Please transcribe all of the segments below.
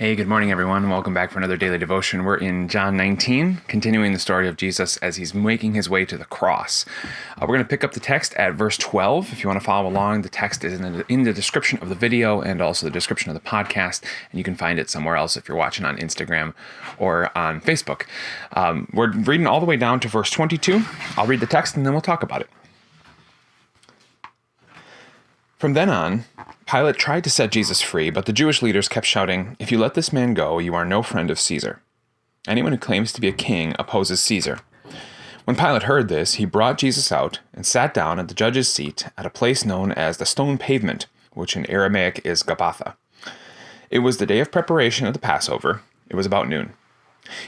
Hey, good morning, everyone. Welcome back for another daily devotion. We're in John 19, continuing the story of Jesus as he's making his way to the cross. We're going to pick up the text at verse 12. If you want to follow along, the text is in the description of the video and also the description of the podcast, and you can find it somewhere else if you're watching on Instagram or on Facebook. We're reading all the way down to verse 22. I'll read the text and then we'll talk about it. From then on, Pilate tried to set Jesus free, but the Jewish leaders kept shouting, "If you let this man go, you are no friend of Caesar. Anyone who claims to be a king opposes Caesar." When Pilate heard this, he brought Jesus out and sat down at the judge's seat at a place known as the Stone Pavement, which in Aramaic is Gabbatha. It was the day of preparation of the Passover. It was about noon.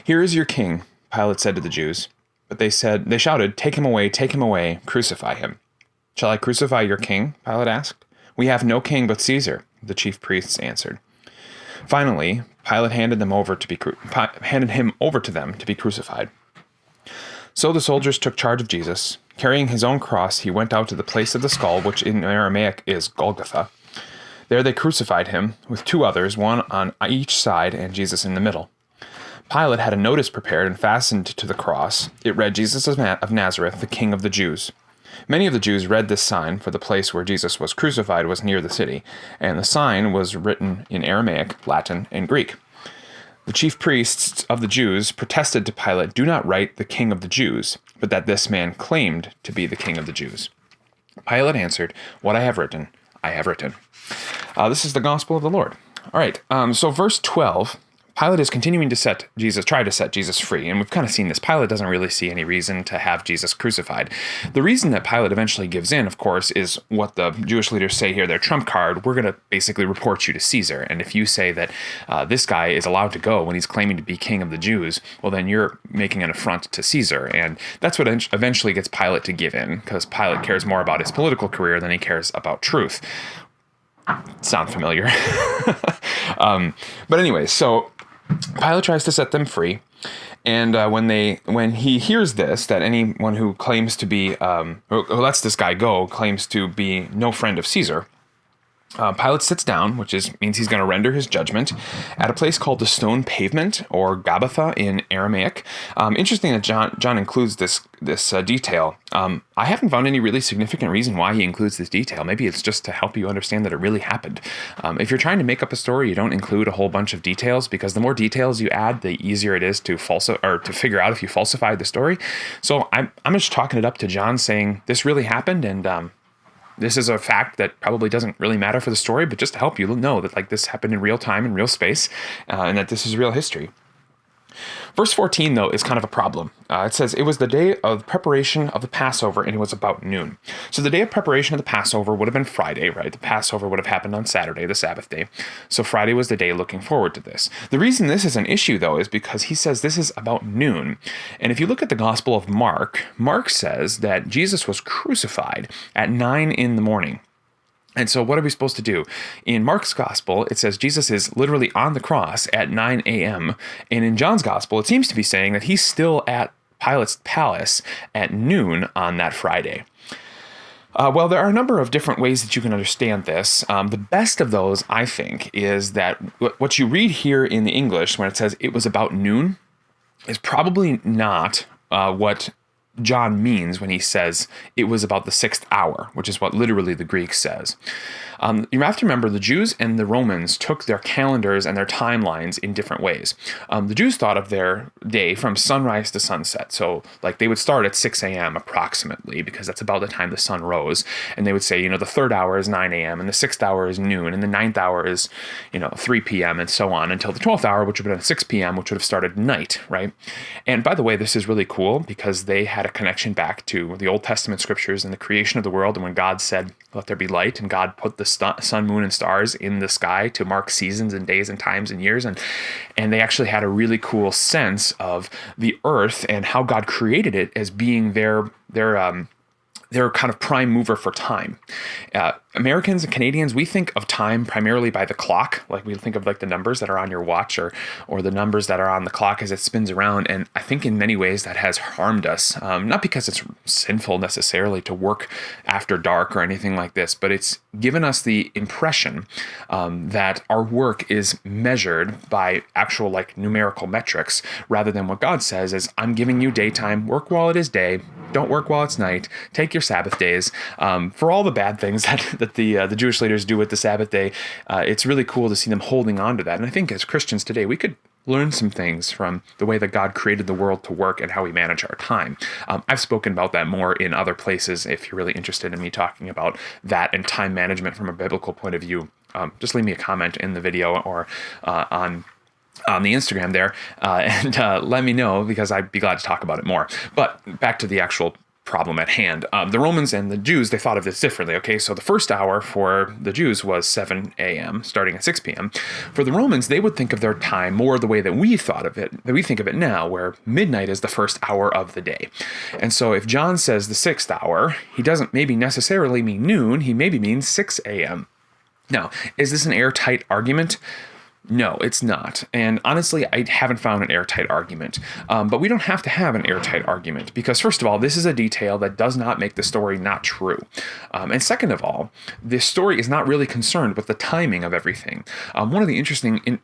"Here is your king," Pilate said to the Jews. But they shouted, take him away, crucify him." "Shall I crucify your king?" Pilate asked. "We have no king but Caesar," the chief priests answered. Finally, Pilate handed him over to them to be crucified. So the soldiers took charge of Jesus. Carrying his own cross, he went out to the place of the skull, which in Aramaic is Golgotha. There they crucified him, with two others, one on each side and Jesus in the middle. Pilate had a notice prepared and fastened to the cross. It read, "Jesus of Nazareth, the King of the Jews." Many of the Jews read this sign, for the place where Jesus was crucified was near the city, and the sign was written in Aramaic, Latin, and Greek. The chief priests of the Jews protested to Pilate, "Do not write the King of the Jews, but that this man claimed to be the King of the Jews." Pilate answered, "What I have written, I have written." This is the gospel of the Lord. All right, so verse 12. Pilate is continuing to try to set Jesus free, and we've kind of seen this. Pilate doesn't really see any reason to have Jesus crucified. The reason that Pilate eventually gives in, of course, is what the Jewish leaders say here, their trump card: we're going to basically report you to Caesar, and if you say that this guy is allowed to go when he's claiming to be king of the Jews, well, then you're making an affront to Caesar, and that's what eventually gets Pilate to give in, because Pilate cares more about his political career than he cares about truth. Sound familiar? But anyway, so Pilate tries to set them free, and when he hears this, that anyone who claims to be, who lets this guy go, claims to be no friend of Caesar, Pilate sits down, which means he's going to render his judgment at a place called the Stone Pavement, or Gabbatha in Aramaic. Interesting that John includes this detail. I haven't found any really significant reason why he includes this detail. Maybe it's just to help you understand that it really happened. If you're trying to make up a story, you don't include a whole bunch of details, because the more details you add, the easier it is to figure out if you falsified the story. So I'm just chalking it up to John saying this really happened, and this is a fact that probably doesn't really matter for the story, but just to help you know that this happened in real time, in real space, and that this is real history. Verse 14, though, is kind of a problem. It says, "It was the day of preparation of the Passover, and it was about noon." So the day of preparation of the Passover would have been Friday, right? The Passover would have happened on Saturday, the Sabbath day. So Friday was the day looking forward to this. The reason this is an issue, though, is because he says this is about noon. And if you look at the Gospel of Mark, Mark says that Jesus was crucified at 9 in the morning. And so what are we supposed to do? In Mark's gospel, it says Jesus is literally on the cross at 9 a.m. And in John's gospel, it seems to be saying that he's still at Pilate's palace at noon on that Friday. Well, there are a number of different ways that you can understand this. The best of those, I think, is that what you read here in the English when it says it was about noon is probably not what John means when he says it was about the 6th hour, which is what literally the Greek says. You have to remember the Jews and the Romans took their calendars and their timelines in different ways. The Jews thought of their day from sunrise to sunset. So they would start at 6 a.m. approximately, because that's about the time the sun rose. And they would say, the 3rd hour is 9 a.m. and the 6th hour is noon and the 9th hour is, 3 p.m. and so on until the 12th hour, which would have been 6 p.m., which would have started night, right? And by the way, this is really cool because they had a connection back to the Old Testament scriptures and the creation of the world. And when God said, "Let there be light," and God put the sun, moon, and stars in the sky to mark seasons and days and times and years. And they actually had a really cool sense of the earth and how God created it as being their they're kind of prime mover for time. Americans and Canadians, we think of time primarily by the clock. Like we think of like the numbers that are on your watch or the numbers that are on the clock as it spins around. And I think in many ways that has harmed us, not because it's sinful necessarily to work after dark or anything like this, but it's given us the impression that our work is measured by actual like numerical metrics rather than what God says is, I'm giving you daytime, work while it is day, don't work while it's night, take your Sabbath days. For all the bad things that the Jewish leaders do with the Sabbath day, it's really cool to see them holding on to that. And I think as Christians today, we could learn some things from the way that God created the world to work and how we manage our time. I've spoken about that more in other places. If you're really interested in me talking about that and time management from a biblical point of view, just leave me a comment in the video or on the Instagram there, and let me know, because I'd be glad to talk about it more. But back to the actual problem at hand. The Romans and the Jews, they thought of this differently. Okay, so the first hour for the Jews was 7 a.m., starting at 6 p.m. For the Romans, they would think of their time more the way that we thought of it, that we think of it now, where midnight is the first hour of the day. And so if John says the sixth hour, he doesn't maybe necessarily mean noon, he maybe means 6 a.m. Now, is this an airtight argument? No, it's not. And honestly, I haven't found an airtight argument. But we don't have to have an airtight argument because, first of all, this is a detail that does not make the story not true. And second of all, this story is not really concerned with the timing of everything. One of the interesting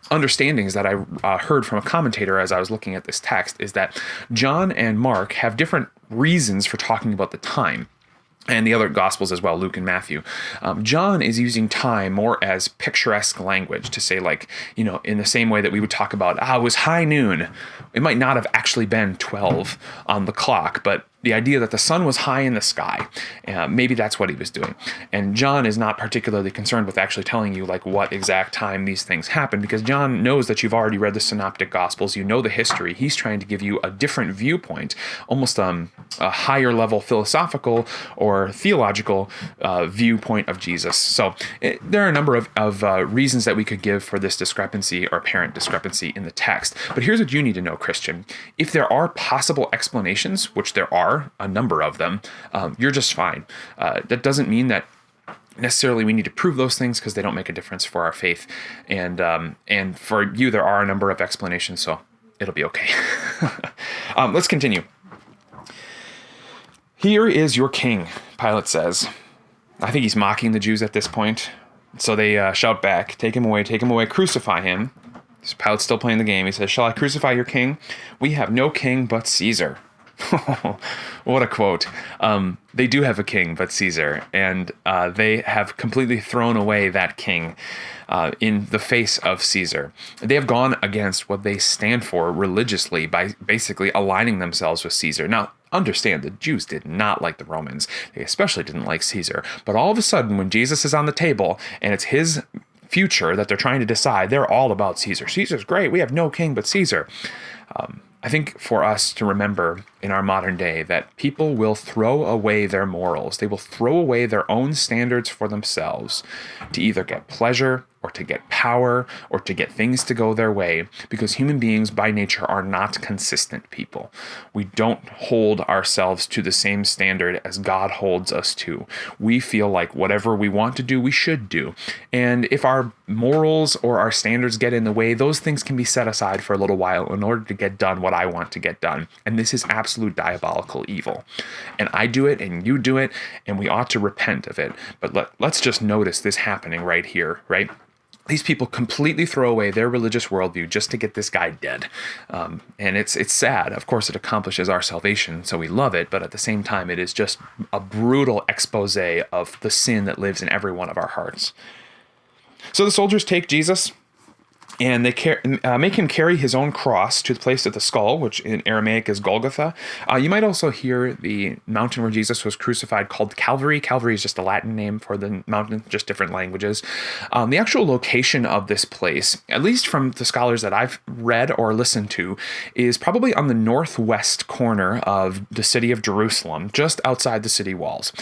understandings that I heard from a commentator as I was looking at this text is that John and Mark have different reasons for talking about the time. And the other Gospels as well, Luke and Matthew. John is using time more as picturesque language to say, like, you know, in the same way that we would talk about, it was high noon. It might not have actually been 12 on the clock, but the idea that the sun was high in the sky, maybe that's what he was doing. And John is not particularly concerned with actually telling you like what exact time these things happen, because John knows that you've already read the Synoptic Gospels, you know the history. He's trying to give you a different viewpoint, almost a higher level philosophical or theological viewpoint of Jesus. So there are a number of reasons that we could give for this discrepancy or apparent discrepancy in the text. But here's what you need to know, Christian. If there are possible explanations, which there are a number of them, you're just fine. That doesn't mean that necessarily we need to prove those things, because they don't make a difference for our faith. And for you, there are a number of explanations, so it'll be okay. Let's continue. Here is your king, Pilate says. I think he's mocking the Jews at this point. So they shout back, take him away, crucify him. Pilate's still playing the game. He says, shall I crucify your king? We have no king but Caesar. What a quote. They do have a king but Caesar, and they have completely thrown away that king in the face of Caesar. They have gone against what they stand for religiously by basically aligning themselves with Caesar. Now, understand, the Jews did not like the Romans. They especially didn't like Caesar. But all of a sudden, when Jesus is on the table and it's his future that they're trying to decide, they're all about Caesar. Caesar's great. We have no king but Caesar. I think for us to remember in our modern day that people will throw away their morals. They will throw away their own standards for themselves to either get pleasure or to get power or to get things to go their way, because human beings by nature are not consistent people. We don't hold ourselves to the same standard as God holds us to. We feel like whatever we want to do, we should do. And if our morals or our standards get in the way, those things can be set aside for a little while in order to get done what I want to get done. And this is absolute diabolical evil. And I do it and you do it, and we ought to repent of it. But let's just notice this happening right here, right? These people completely throw away their religious worldview just to get this guy dead. And it's sad. Of course, it accomplishes our salvation, so we love it. But at the same time, it is just a brutal expose of the sin that lives in every one of our hearts. So the soldiers take Jesus, and they make him carry his own cross to the place of the skull, which in Aramaic is Golgotha. You might also hear the mountain where Jesus was crucified called Calvary. Calvary is just a Latin name for the mountain, just different languages. The actual location of this place, at least from the scholars that I've read or listened to, is probably on the northwest corner of the city of Jerusalem, just outside the city walls.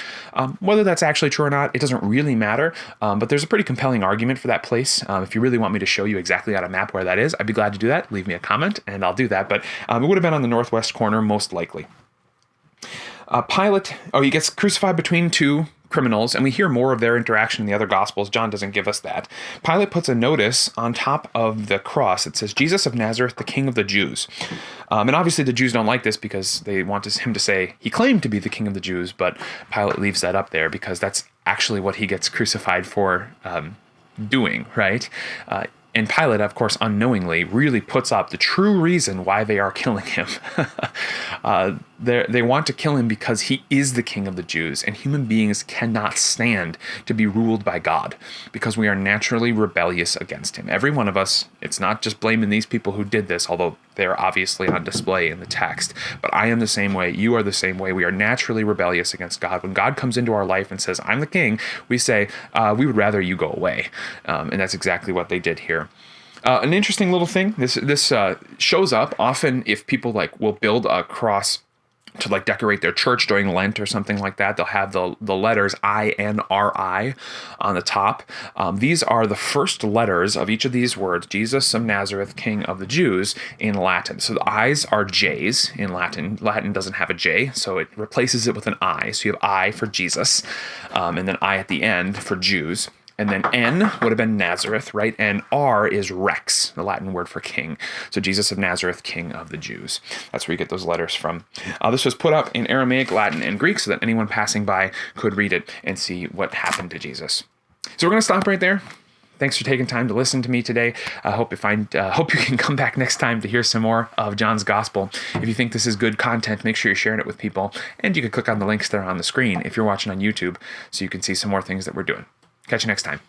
Whether that's actually true or not, it doesn't really matter, but there's a pretty compelling argument for that place. If you really want me to show you exactly on a map where that is, I'd be glad to do that. Leave me a comment and I'll do that. But it would have been on the northwest corner, most likely. Pilate, he gets crucified between two criminals, and we hear more of their interaction in the other Gospels. John doesn't give us that. Pilate puts a notice on top of the cross. It says, Jesus of Nazareth, the King of the Jews. And obviously the Jews don't like this because they want him to say he claimed to be the King of the Jews, but Pilate leaves that up there because that's actually what he gets crucified for doing, right? And Pilate, of course, unknowingly, really puts up the true reason why they are killing him. They want to kill him because he is the King of the Jews, and human beings cannot stand to be ruled by God because we are naturally rebellious against him. Every one of us, it's not just blaming these people who did this, although they're obviously on display in the text, but I am the same way, you are the same way. We are naturally rebellious against God. When God comes into our life and says, I'm the king, we say, we would rather you go away. And that's exactly what they did here. An interesting little thing, this shows up often if people will build a cross to decorate their church during Lent or something like that. They'll have the letters INRI on the top. These are the first letters of each of these words, Jesus of Nazareth, King of the Jews, in Latin. So the I's are J's in Latin. Latin doesn't have a J, so it replaces it with an I. So you have I for Jesus, and then I at the end for Jews. And then N would have been Nazareth, right? And R is Rex, the Latin word for king. So Jesus of Nazareth, King of the Jews. That's where you get those letters from. This was put up in Aramaic, Latin, and Greek so that anyone passing by could read it and see what happened to Jesus. So we're going to stop right there. Thanks for taking time to listen to me today. I hope you can come back next time to hear some more of John's Gospel. If you think this is good content, make sure you're sharing it with people. And you can click on the links that are on the screen if you're watching on YouTube so you can see some more things that we're doing. Catch you next time.